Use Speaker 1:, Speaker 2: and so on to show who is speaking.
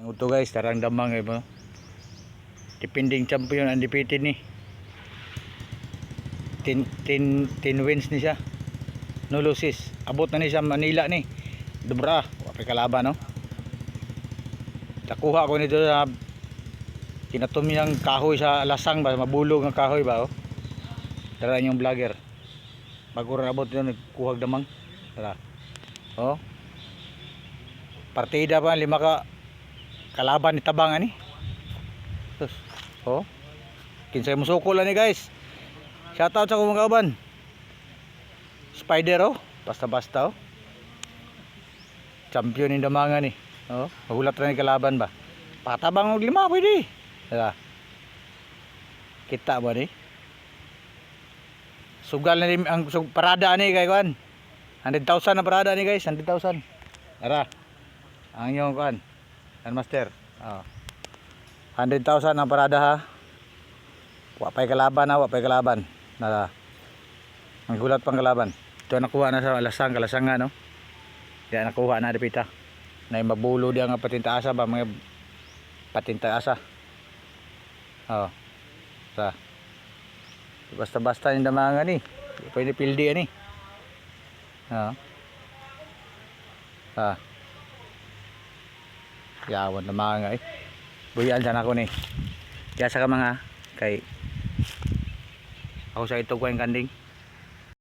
Speaker 1: Ito guys, tarang damang mo. Depending champion undefeated ni. 10 wins ni siya. No losses. Abot na ni siya Manila ni. Dubra, wapay kalaban no. Nakuha ko nito sa kinatumyang kahoy sa lasang ba, mabulog ng kahoy ba oh. Tara yung vlogger. Bago rin abot yun, nagkuhag damang. Tara. Oh. Partida pa 5 ka kalaban ni tabang ani. Sus. Oh. Kinsay musukol ani guys. Shoutout sa mga kauban. Spider oh. Basta-basta oh. Champion ni damangan ni. Oh, magulat ra ni kalaban ba. Patabang og 5 pwede. Tara. Kita ba ni? Sugal na ni ang parada ani kay kuan. 100,000 na parada ni guys, 100,000. Tara. Ang inyong kuan. Master. Oh. 100,000 ang parada ha. Wapay kalaban ha, wapay kalaban. Nara. Ang gulat pang kalaban. Ito nakuha na sa lasang, kalasangan no. Diyan nakuha na dipita. Na mabulo diya nga patinta asa ba mga patinta asa. Oh. Sa. Basta-basta yung damangan ni. Pwede pildi ani. Oh. Ah. Yawan na mga eh. Buyan sana ako ni. Kaya sa ka mga kay ako sa ito ko yung kanding.